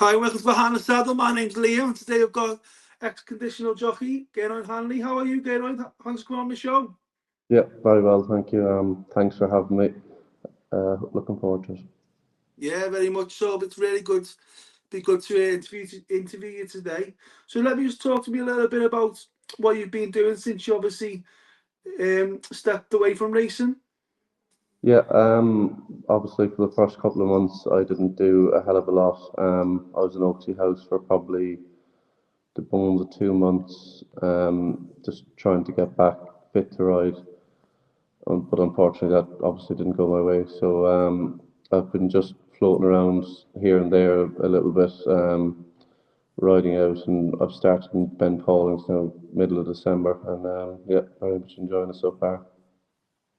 Hi, welcome to Hanley Saddle. My name's Liam. Today I've got ex-conditional jockey, Gearoid Hanley. How are you, Gearoid? Thanks for coming on the show. Yeah, very well, thank you. Thanks for having me. Looking forward to it. Yeah, very much so. It's really good. Be good to interview you today. So let me just talk to me a little bit about what you've been doing since you obviously stepped away from racing. Yeah, obviously for the first couple of months, I didn't do a hell of a lot. I was in Oaksey House for probably the bones of 2 months, just trying to get back fit to ride. But unfortunately, that obviously didn't go my way. So I've been just floating around here and there a little bit, riding out, and I've started in Ben Paulings now, middle of December, and yeah, very much enjoying it so far.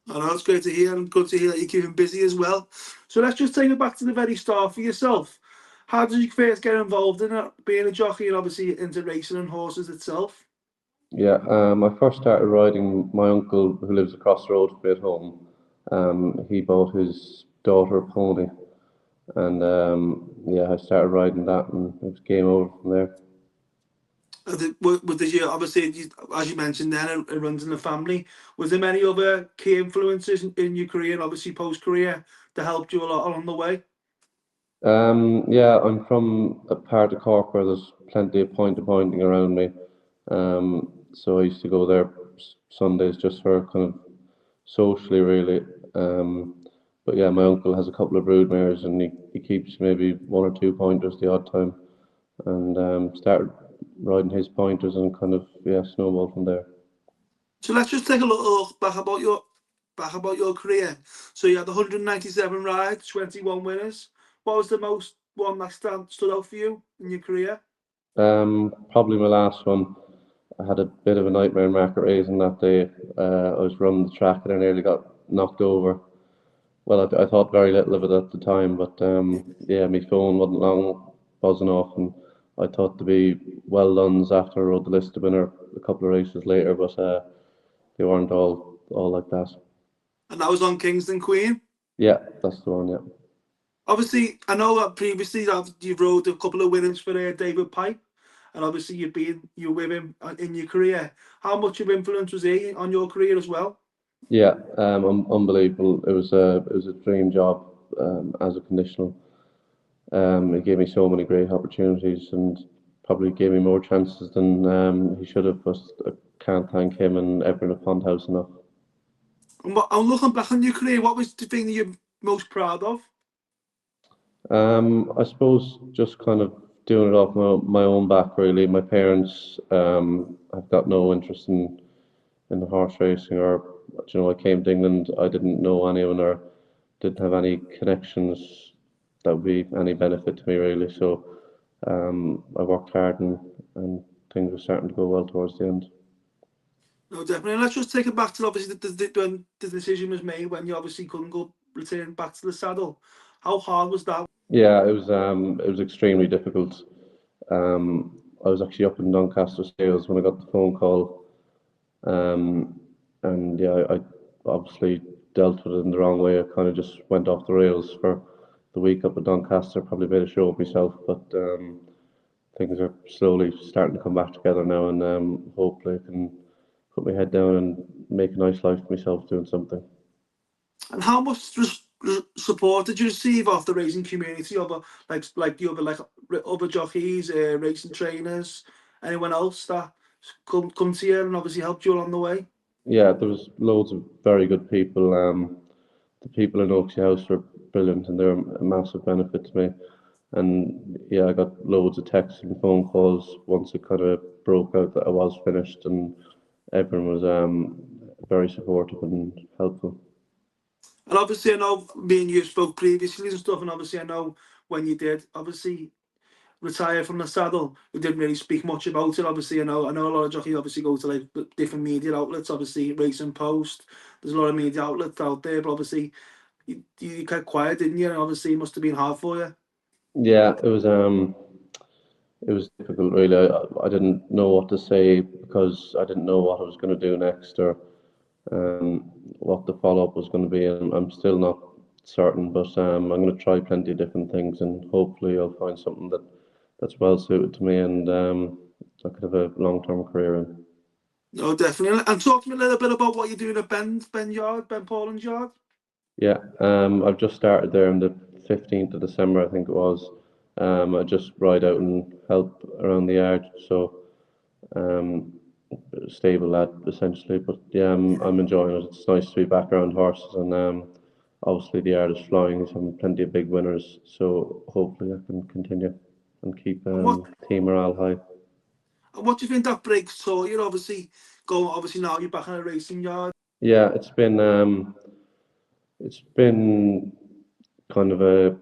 I know it's great to hear, and good to hear that you're keeping busy as well. So let's just take it back to the very start for yourself. How did you first get involved in it, being a jockey and obviously into racing and horses itself? Yeah, I first started riding. My uncle, who lives across the road from me at home, he bought his daughter a pony, and yeah, I started riding that, and it was game over from there. Was this year, obviously, as you mentioned then, it runs in the family. Was there many other key influences in your career, obviously post-career, that helped you a lot along the way? Yeah, I'm from a part of Cork where there's plenty of pointing around me. So I used to go there Sundays just for kind of socially, really. But yeah, my uncle has a couple of broodmares, and he keeps maybe one or two pointers the odd time, and started riding his pointers and kind of yeah snowballed from there. So let's just take a look back about your career. So you had 197 rides, 21 winners. What was the most one that stood out for you in your career? Probably my last one. I had a bit of a nightmare market racing that day. I was running the track and I nearly got knocked over. Well, I thought very little of it at the time, but yeah, my phone wasn't long buzzing off, and I thought to be well done after I rode the list of winner a couple of races later, but they weren't all like that. And that was on Kingston Queen. Yeah, that's the one. Yeah. Obviously, I know that previously that you've rode a couple of winners for David Pipe, and obviously you're with him in your career. How much of influence was he on your career as well? Yeah, unbelievable. It was a dream job as a conditional. It gave me so many great opportunities and probably gave me more chances than he should have. But I can't thank him and everyone at Pond House enough. And I'm looking back on your career. What was the thing that you're most proud of? I suppose just kind of doing it off my own back, really. My parents have got no interest in horse racing, or I came to England, I didn't know anyone or didn't have any connections that would be any benefit to me, really. So I worked hard, and things were starting to go well towards the end. No, definitely. And let's just take it back to obviously when the decision was made when you obviously couldn't go return back to the saddle. How hard was that? Yeah, it was extremely difficult. I was actually up in Doncaster Sales when I got the phone call. Um, and yeah, I obviously dealt with it in the wrong way. I kind of just went off the rails for the week up at Doncaster. Probably made a show of myself, but things are slowly starting to come back together now, and hopefully I can put my head down and make a nice life for myself doing something. And how much support did you receive off the racing community, over like the other other jockeys, racing trainers, anyone else that come to you and obviously helped you along the way? Yeah, there was loads of very good people. The people in Oaksey House were brilliant, and they're a massive benefit to me. And yeah, I got loads of texts and phone calls once it kind of broke out that I was finished, and everyone was very supportive and helpful. And obviously, I know me and you spoke previously and stuff, and obviously, I know when you did obviously retire from the saddle, we didn't really speak much about it. Obviously, I know a lot of jockeys obviously go to like different media outlets. Obviously, Racing Post. There's a lot of media outlets out there, but obviously, you kept quiet, didn't you? And obviously, it must have been hard for you. Yeah, it was difficult really. I didn't know what to say because I didn't know what I was going to do next, or what the follow up was going to be. And I'm still not certain, but I'm going to try plenty of different things, and hopefully I'll find something that that's well suited to me, and I could have a long-term career in. No, definitely. And talk to me a little bit about what you're doing at Ben Yard, Ben Paulin's yard. Yeah, I've just started there on the 15th of December, I think it was. I just ride out and help around the yard, so um, stable lad essentially. But yeah, I'm enjoying it. It's nice to be back around horses, and obviously the yard is flying. He's having plenty of big winners, so hopefully I can continue and keep And what team morale high. and what do you think that breaks taught you? Obviously now you're back in a racing yard. Yeah, it's been kind of a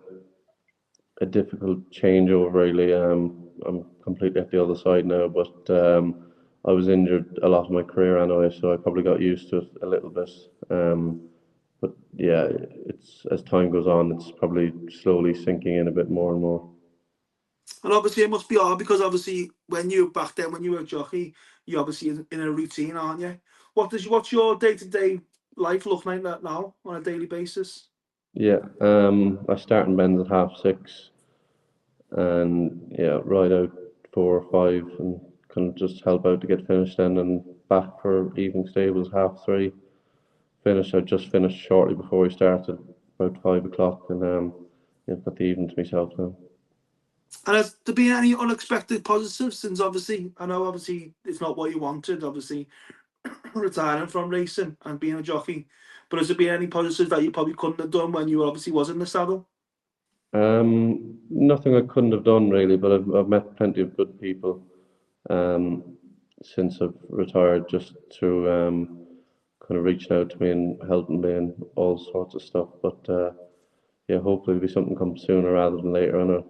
difficult changeover really. I'm completely at the other side now, but I was injured a lot of my career anyway, so I probably got used to it a little bit. But yeah, it's as time goes on, it's probably slowly sinking in a bit more and more. And obviously it must be hard because obviously when you back then when you were a jockey, you obviously in a routine, aren't you? What's your day-to-day life look like that now on a daily basis? Yeah, I start in Ben's at 6:30, and yeah, ride out 4 or 5, and kind of just help out to get finished then, and back for evening stables 3:30. Finished. I just finished shortly before we started, about 5 o'clock, and yeah, got the evening to myself now. And has there been any unexpected positives since obviously I know obviously it's not what you wanted, obviously retiring from racing and being a jockey. But has there been any positives that you probably couldn't have done when you obviously was in the saddle? Nothing I couldn't have done really, but I've met plenty of good people um, since I've retired, just through kind of reaching out to me and helping me and all sorts of stuff. But yeah, hopefully there'll be something come sooner rather than later. I know.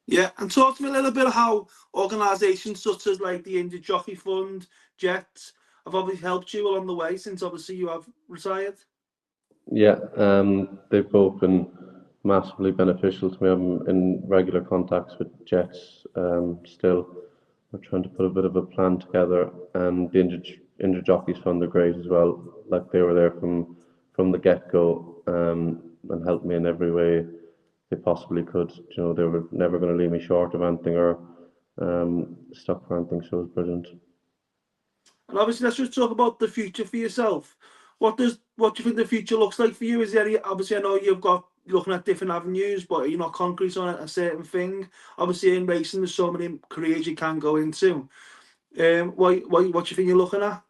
Yeah, and talk to me a little bit of how organisations such as like the Injured Jockey Fund, Jets, have obviously helped you along the way since obviously you have retired. Yeah, they've both been massively beneficial to me. I'm in regular contacts with Jets still. We're trying to put a bit of a plan together, and the injured jockeys fund are great as well. Like they were there from the get go, and helped me in every way they possibly could. You know, they were never going to leave me short of anything or stuck for anything. So it was brilliant. And obviously, let's just talk about the future for yourself. What do you think the future looks like for you? Is there any, obviously I know you're looking at different avenues, but you're not concrete on a certain thing. Obviously, in racing, there's so many careers you can go into. What do you think you're looking at?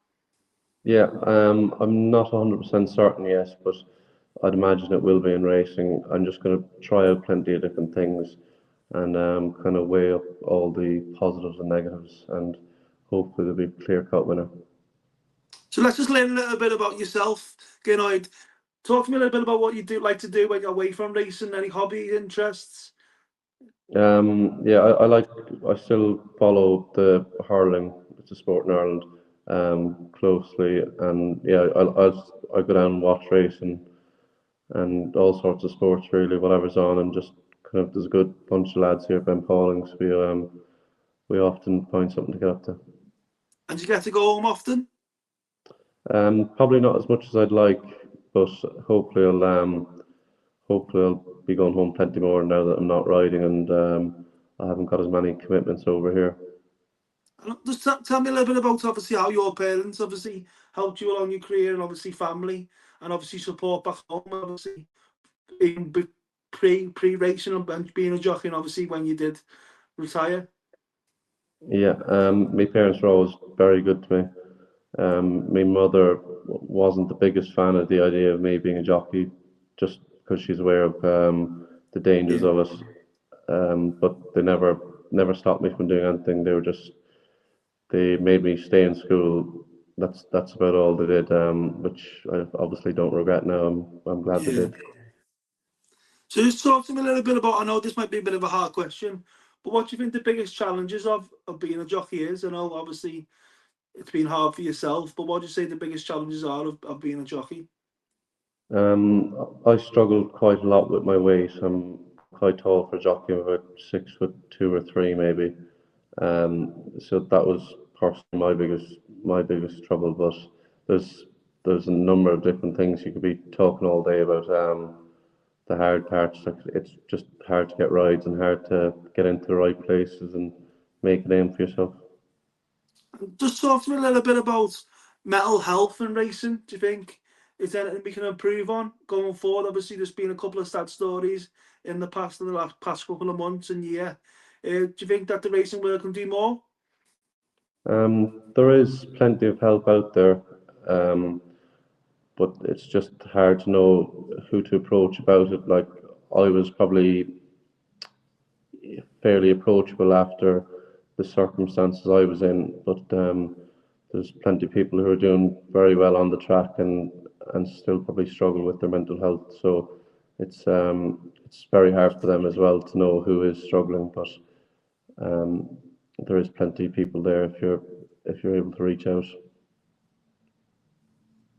Yeah, I'm not 100% certain yet, but I'd imagine it will be in racing. I'm just going to try out plenty of different things and kind of weigh up all the positives and negatives, and hopefully there'll be a clear-cut winner. So let's just learn a little bit about yourself, Gearoid. Talk to me a little bit about what you do like to do when you're away from racing. Any hobby interests? Yeah, I still follow the hurling. It's a sport in Ireland closely, and yeah, I go down and watch racing and all sorts of sports really, whatever's on, and just kind of there's a good bunch of lads here at Ben Paulings. We often find something to get up to. And you get to go home often? Probably not as much as I'd like, but hopefully I'll be going home plenty more now that I'm not riding, and I haven't got as many commitments over here. And just tell me a little bit about obviously how your parents obviously helped you along your career and obviously family and obviously support back home. Obviously being pre racing and being a jockey, and obviously when you did retire. Yeah, my parents were always very good to me. My mother wasn't the biggest fan of the idea of me being a jockey, just because she's aware of the dangers Yeah. of it. But they never stopped me from doing anything. They made me stay in school. That's about all they did, which I obviously don't regret now. I'm glad they Yeah. did. So just talk to me a little bit about. I know this might be a bit of a hard question, but what do you think the biggest challenges of being a jockey is? I know obviously it's been hard for yourself, but what do you say the biggest challenges are of being a jockey? I struggled quite a lot with my weight. I'm quite tall for a jockey. I'm about 6'2" or 3" maybe. So that was personally my biggest trouble. But there's there's a number of different things you could be talking all day about. the hard parts. Like it's just hard to get rides and hard to get into the right places and make a name for yourself. Just talk to me a little bit about mental health and racing. Do you think is there anything we can improve on going forward? Obviously, there's been a couple of sad stories in the past couple of months and year. Do you think that the racing world can do more? There is plenty of help out there, but it's just hard to know who to approach about it. Like I was probably fairly approachable after the circumstances I was in, but there's plenty of people who are doing very well on the track and still probably struggle with their mental health. So it's very hard for them as well to know who is struggling, but there is plenty of people there if you're able to reach out.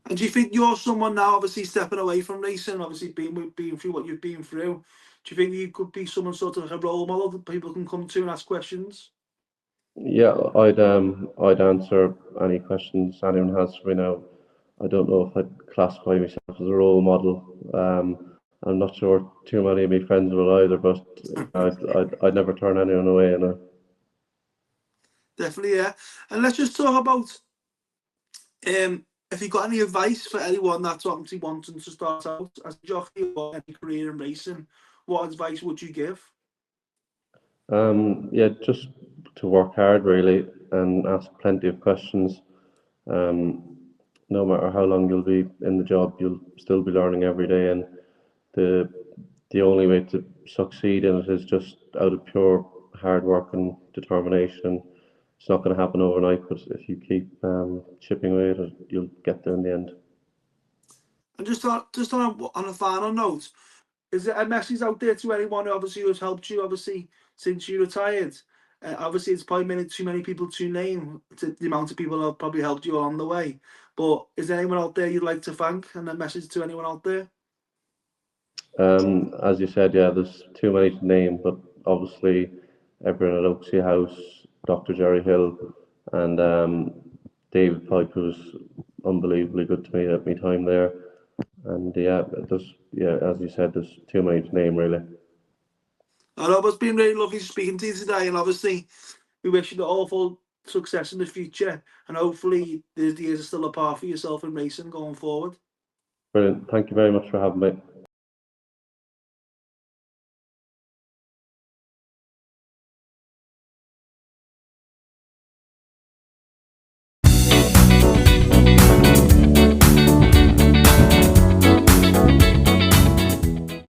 And do you think you're someone now, obviously stepping away from racing, obviously being through what you've been through? Do you think you could be someone sort of like a role model that people can come to and ask questions? Yeah, I'd answer any questions anyone has for me now. I don't know if I'd classify myself as a role model. I'm not sure too many of my friends will either, but I'd never turn anyone away. Definitely, yeah. And let's just talk about if you got any advice for anyone that's obviously wanting to start out as a jockey or any career in racing, what advice would you give? Yeah, just to work hard really and ask plenty of questions. No matter how long you'll be in the job, you'll still be learning every day, and the the only way to succeed in it is just out of pure hard work and determination. It's not going to happen overnight, but if you keep chipping away at it, you'll get there in the end. And on a final note, is there a message out there to anyone who obviously has helped you, obviously since you retired? Obviously, it's probably too many people to name to the amount of people who have probably helped you along the way. But is there anyone out there you'd like to thank, and a message to anyone out there? As you said, yeah, there's too many to name, but obviously everyone at Oaksey House, Dr. Jerry Hill, and David Pipe was unbelievably good to me at my time there. And as you said, there's too many to name really. I know it's been really lovely speaking to you today, and obviously we wish you the awful success in the future, and hopefully the years are still apart for yourself in racing going forward. Brilliant. Thank you very much for having me.